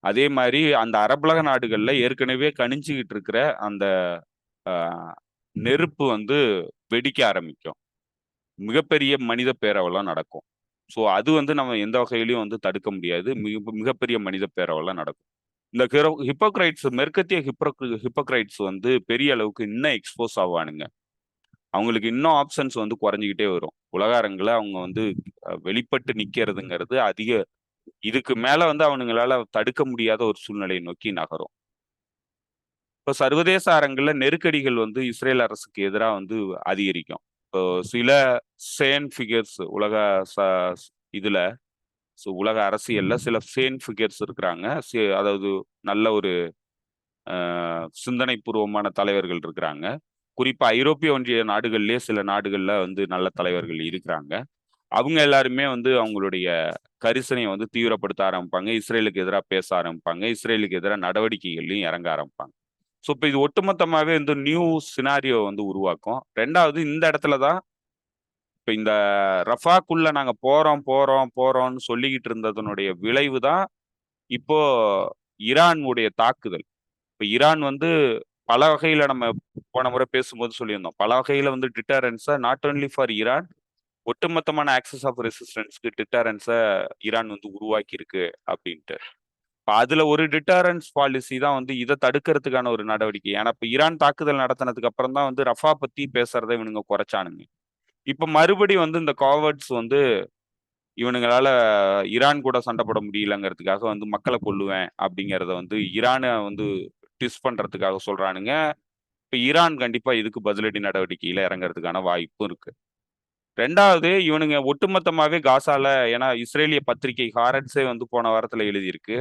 அதே மாதிரி அந்த அரபுலக நாடுகள்ல ஏற்கனவே கணிஞ்சுக்கிட்டு இருக்கிற அந்த நெருப்பு வந்து வெடிக்க ஆரம்பிக்கும். மிகப்பெரிய மனித பேரவெல்லாம் நடக்கும். ஸோ அது வந்து நம்ம எந்த வகையிலையும் வந்து தடுக்க முடியாது. மிகப்பெரிய மனித பேரவெல்லாம் நடக்கும். இந்த ஹிப்போக்ரைட்ஸ், மேற்கத்திய ஹிப்போக்ரைட்ஸ் வந்து பெரிய அளவுக்கு இன்னும் எக்ஸ்போஸ் ஆவானுங்க. அவங்களுக்கு இன்னும் ஆப்ஷன்ஸ் வந்து குறைஞ்சிக்கிட்டே வரும். உலக அரங்குல அவங்க வந்து வெளிப்பட்டு நிக்கிறதுங்கிறது இதுக்கு மேல வந்து அவனுங்களால தடுக்க முடியாத ஒரு சூழ்நிலையை நோக்கி நகரும். இப்போ சர்வதேச அரங்குல நெருக்கடிகள் வந்து இஸ்ரேல் அரசுக்கு எதிராக வந்து அதிகரிக்கும். இப்போ சில சேன் ஃபிகர்ஸ் உலக இதுல உலக அரசியல்ல சில சேன் ஃபிகர்ஸ் இருக்கிறாங்க. அதாவது நல்ல ஒரு சிந்தனை பூர்வமான தலைவர்கள் இருக்கிறாங்க. குறிப்பா ஐரோப்பிய ஒன்றிய நாடுகள்லயே சில நாடுகள்ல வந்து நல்ல தலைவர்கள் இருக்கிறாங்க. அவங்க எல்லாருமே வந்து அவங்களுடைய கரிசனையை வந்து தீவிரப்படுத்த ஆரம்பிப்பாங்க. இஸ்ரேலுக்கு எதிராக பேச ஆரம்பிப்பாங்க. இஸ்ரேலுக்கு எதிராக நடவடிக்கைகள்லையும் இறங்க ஆரம்பிப்பாங்க. ஸோ இப்போ இது ஒட்டுமொத்தமாவே வந்து நியூ சினாரியோ வந்து உருவாக்கும். ரெண்டாவது இந்த இடத்துல தான் இப்போ இந்த ரஃபாக்குள்ள நாங்க போறோம்னு சொல்லிக்கிட்டு இருந்ததனுடைய விளைவு தான் இப்போ ஈரானுடைய தாக்குதல். இப்போ ஈரான் வந்து பல வகையில நம்ம போன முறை பேசும்போது சொல்லியிருந்தோம். பல வகையில வந்து டிட்டரன்ஸை நாட் ஒன்லி ஃபார் ஈரான், ஒட்டுமொத்தமான ஆக்சஸ் ஆஃப் ரெசிஸ்டன்ஸ்க்கு டிட்டரன்ஸை ஈரான் வந்து உருவாக்கி இருக்கு அப்படின்ட்டு. அதுல ஒரு டிட்டரன்ஸ் பாலிசி தான் வந்து இதை தடுக்கிறதுக்கான ஒரு நடவடிக்கை. ஏன்னா இப்ப ஈரான் தாக்குதல் நடத்தினதுக்கு அப்புறம் தான் வந்து ரஃபா பத்தி பேசுறதை இவனுங்க குறைச்சானுங்க. இப்ப மறுபடி வந்து இந்த காவர்ட்ஸ் வந்து இவனுங்களால ஈரான் கூட சண்டை போட முடியலங்கிறதுக்காக வந்து மக்களை கொல்லுவேன் அப்படிங்கிறத வந்து ஈரானை வந்து டிஸ் பண்றதுக்காக சொல்றானுங்க. இப்ப ஈரான் கண்டிப்பா இதுக்கு பதிலடி நடவடிக்கையில இறங்குறதுக்கான வாய்ப்பும் இருக்கு. ரெண்டாவது இவனுங்க ஒட்டுமொத்தமாவே காசால, ஏன்னா இஸ்ரேலிய பத்திரிகை ஹாரட்ஸே வந்து போன வாரத்துல எழுதியிருக்கு,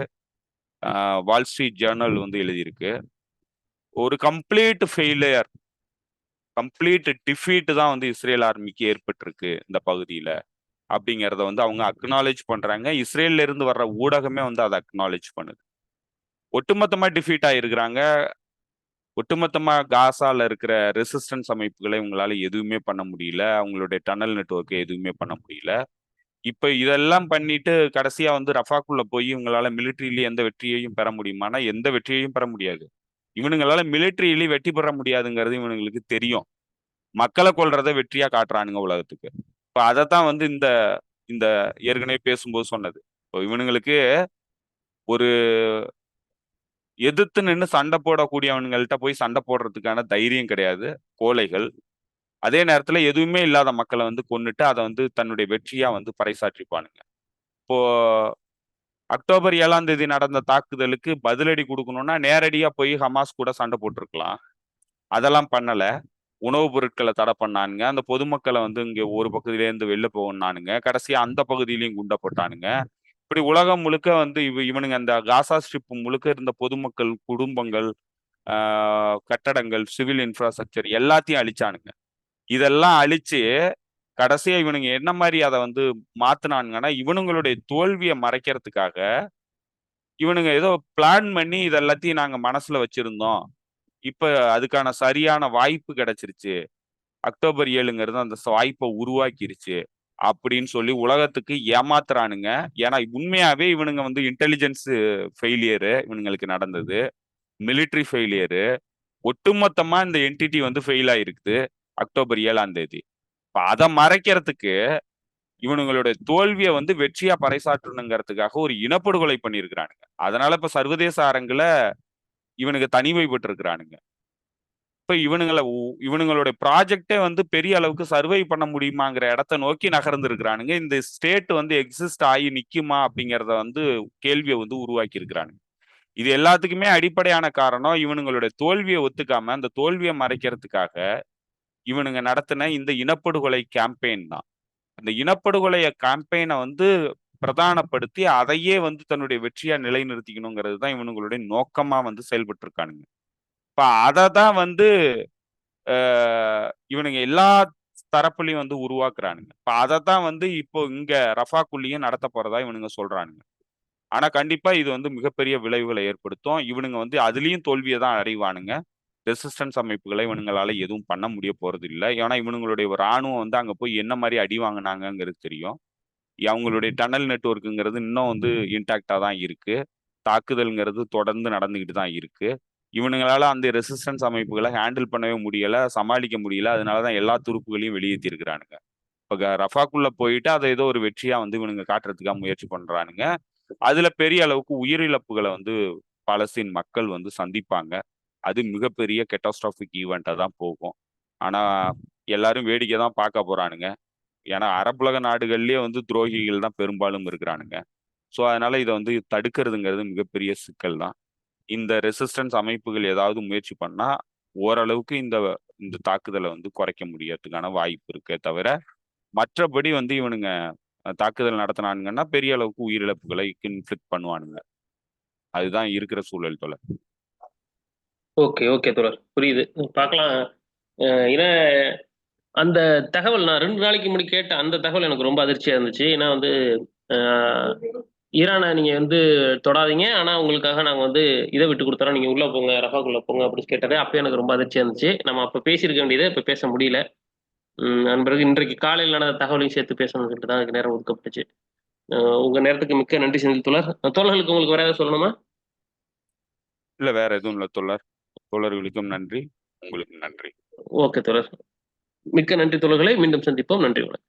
வால் ஸ்ட்ரீட் ஜேர்னல் வந்து எழுதியிருக்கு, ஒரு கம்ப்ளீட் ஃபெயிலியர், கம்ப்ளீட் டிஃபீட் தான் வந்து இஸ்ரேல் ஆர்மிக்கு ஏற்பட்டிருக்கு இந்த பகுதியில அப்படிங்கிறத வந்து அவங்க அக்னாலேஜ் பண்றாங்க. இஸ்ரேல்ல இருந்து வர்ற ஊடகமே வந்து அதை அக்னாலேஜ் பண்ணுது. ஒட்டுமொத்தமா டிஃபீட் ஆயிருக்கிறாங்க. ஒட்டுமொத்தமா காசால இருக்கிற ரெசிஸ்டன்ஸ் அமைப்புகளை உங்களால எதுவுமே பண்ண முடியல. அவங்களுடைய டனல் நெட்வொர்க்கை எதுவுமே பண்ண முடியல. இப்ப இதெல்லாம் பண்ணிட்டு கடைசியா வந்து ரஃபாக்குள்ள போய் இவங்களால மிலிட்ரியில எந்த வெற்றியையும் பெற முடியுமானா எந்த வெற்றியையும் பெற முடியாது. இவனுங்களால மிலிட்ரியில வெற்றி பெற முடியாதுங்கிறது இவனுங்களுக்கு தெரியும். மக்களை கொல்றதை வெற்றியா காட்டுறானுங்க உலகத்துக்கு. இப்ப அதைத்தான் வந்து இந்த இந்த ஏற்கனவே பேசும்போது சொன்னது. இப்போ இவனுங்களுக்கு ஒரு எதிர்த்து நின்று சண்டை போடக்கூடியவன்கள்ட்ட போய் சண்டை போடுறதுக்கான தைரியம் கிடையாது, கோழைகள். அதே நேரத்துல எதுவுமே இல்லாத மக்களை வந்து கொன்னுட்டு அதை வந்து தன்னுடைய வெற்றியா வந்து பறைசாற்றிப்பானுங்க. இப்போ அக்டோபர் 7ஆம் தேதி நடந்த தாக்குதலுக்கு பதிலடி கொடுக்கணும்னா நேரடியா போய் ஹமாஸ் கூட சண்டை போட்டிருக்கலாம். அதெல்லாம் பண்ணல. உணவுப் பொருட்களை தடை பண்ணானுங்க. அந்த பொதுமக்களை வந்து இங்க ஒரு பகுதியிலேருந்து வெளில போகணும்னானுங்க. கடைசியா அந்த பகுதியிலையும் குண்டை போட்டானுங்க. இப்படி உலகம் முழுக்க வந்து இவனுங்க அந்த காசா ஸ்ட்ரிப் முழுக்க இருந்த பொதுமக்கள், குடும்பங்கள், கட்டடங்கள், சிவில் இன்ஃப்ராஸ்ட்ரக்சர் எல்லாத்தையும் அழிச்சானுங்க. இதெல்லாம் அழிச்சு கடைசியா இவனுங்க என்ன மாதிரி அதை வந்து மாத்தினானுங்கன்னா இவனுங்களுடைய தோல்வியை மறைக்கிறதுக்காக இவனுங்க ஏதோ பிளான் பண்ணி இது எல்லாத்தையும் நாங்க மனசுல வச்சிருந்தோம், இப்ப அதுக்கான சரியான வாய்ப்பு கிடைச்சிருச்சு, அக்டோபர் 7ங்கிறது அந்த வாய்ப்பை உருவாக்கிருச்சு அப்படின்னு சொல்லி உலகத்துக்கு ஏமாத்துறானுங்க. ஏன்னா உண்மையாவே இவனுங்க வந்து இன்டெலிஜென்ஸ் ஃபெயிலியரு இவனுங்களுக்கு நடந்தது, மிலிட்ரி ஃபெயிலியரு, ஒட்டுமொத்தமா இந்த என்டிட்டி வந்து ஃபெயில் ஆயிருக்குது அக்டோபர் 7ஆம் தேதி. இப்ப அதை மறைக்கிறதுக்கு இவனுங்களுடைய தோல்வியை வந்து வெற்றியா பறைசாற்றணுங்கிறதுக்காக ஒரு இனப்படுகொலை பண்ணியிருக்கிறானுங்க. அதனால இப்ப சர்வதேச அரங்குல இவனுக்கு தனிமைப்பட்டு இருக்கிறானுங்க. இப்ப இவனுங்களுடைய ப்ராஜெக்டே வந்து பெரிய அளவுக்கு சர்வை பண்ண முடியுமாங்கிற இடத்த நோக்கி நகர்ந்துருக்கிறானுங்க. இந்த ஸ்டேட் வந்து எக்ஸிஸ்ட் ஆகி நிக்குமா அப்படிங்கிறத வந்து கேள்வியை வந்து உருவாக்கி இருக்கிறானுங்க. இது எல்லாத்துக்குமே அடிப்படையான காரணம் இவனுங்களுடைய தோல்வியை ஒத்துக்காம அந்த தோல்வியை மறைக்கிறதுக்காக இவனுங்க நடத்தின இந்த இனப்படுகொலை கேம்பெயின் தான். அந்த இனப்படுகொலைய கேம்பெயினை வந்து பிரதானப்படுத்தி அதையே வந்து தன்னுடைய வெற்றியா நிலைநிறுத்திக்கணுங்கிறது தான் இவனுங்களுடைய நோக்கமா வந்து செயல்பட்டு இருக்கானுங்க. இப்ப அதை தான் வந்து இவனுங்க எல்லா தரப்புலையும் வந்து உருவாக்குறானுங்க. இப்ப அதைத்தான் வந்து இப்போ இங்க ரஃபாக்குள்ளேயும் நடத்த போறதா இவனுங்க சொல்றானுங்க. ஆனா கண்டிப்பா இது வந்து மிகப்பெரிய விளைவுகளை ஏற்படுத்தும். இவனுங்க வந்து அதுலயும் தோல்வியை தான் அடைவானுங்க. ரெசிஸ்டன்ஸ் அமைப்புகளை இவனுங்களால எதுவும் பண்ண முடிய போறது இல்ல. ஏன்னா இவனுங்களுடைய ராணுவம் வந்து அங்க போய் என்ன மாதிரி அடி வாங்கினாங்கிறது தெரியும். அவங்களுடைய டனல் நெட்வொர்க்குங்கிறது இன்னும் வந்து இன்டாக்டா தான் இருக்கு. தாக்குதல்ங்கிறது தொடர்ந்து நடந்துகிட்டு தான் இருக்கு. இவனுங்களால அந்த ரெசிஸ்டன்ஸ் அமைப்புகளை ஹேண்டில் பண்ணவே முடியல, சமாளிக்க முடியல. அதனாலதான் எல்லா துருப்புகளையும் வெளியேற்றி இருக்கிறானுங்க. இப்ப ரஃபாக்குள்ள போயிட்டு அதை ஏதோ ஒரு வெற்றியா வந்து இவனுங்க காட்டுறதுக்காக முயற்சி பண்றானுங்க. அதுல பெரிய அளவுக்கு உயிரிழப்புகளை வந்து பாலஸ்தீன் மக்கள் வந்து சந்திப்பாங்க. அது மிகப்பெரிய கெட்டாஸ்ட்ராபிக் ஈவெண்ட்டா தான் போகும். ஆனா எல்லாரும் வேடிக்கை தான் பார்க்க போறானுங்க. ஏன்னா அரபுலக நாடுகள்லயே வந்து துரோகிகள் தான் பெரும்பாலும் இருக்கிறானுங்க. ஸோ அதனால இதை வந்து தடுக்கிறதுங்கிறது மிகப்பெரிய சிக்கல் தான். இந்த ரெசிஸ்டன்ஸ் அமைப்புகள் ஏதாவது முயற்சி பண்ணா ஓரளவுக்கு இந்த இந்த தாக்குதலை வந்து குறைக்க முடியறதுக்கான வாய்ப்பு இருக்கே தவிர, மற்றபடி வந்து இவனுங்க தாக்குதல் நடத்தினானுங்கன்னா பெரிய அளவுக்கு உயிரிழப்புகளை இன்ஃபிளிக்ட் பண்ணுவானுங்க. அதுதான் இருக்கிற சூழல் தோழர். ஓகே, ஓகே தோழர். புரியுது. பார்க்கலாம். ஏன்னா அந்த தகவல் நான் 2 நாளைக்கு முன்னாடி கேட்ட அந்த தகவல் எனக்கு ரொம்ப அதிர்ச்சியா இருந்துச்சு. ஏன்னா வந்து ஈரானை நீங்க வந்து தொடாதீங்க. ஆனா உங்களுக்காக நாங்க வந்து இதை விட்டு கொடுத்துறோம். நீங்க உள்ள போங்க, ரஃபாக்குள்ள போங்க அப்படின்னு கேட்டது அப்பயே எனக்கு ரொம்ப அதிர்ச்சியா இருந்துச்சு. நம்ம அப்ப பேசியிருக்க வேண்டியதை இப்ப பேச முடியல. அதன் பிறகு இன்றைக்கு காலையில் நடந்த தகவலையும் சேர்த்து பேசணும்னு சொல்லிட்டு தான் அதுக்கு நேரம் ஒதுக்கப்பட்டுச்சு. உங்க நேரத்துக்கு மிக்க நன்றி செந்தில் தோழர். தோழர்களுக்கு உங்களுக்கு வேற ஏதாவது சொல்லணுமா? இல்ல வேற எதுவும் இல்ல தோழர். தோழர்களுக்கும் நன்றி, உங்களுக்கு நன்றி. ஓகே தோழர். மிக்க நன்றி தோழர்களை. மீண்டும் சந்திப்போம். நன்றி வணக்கம்.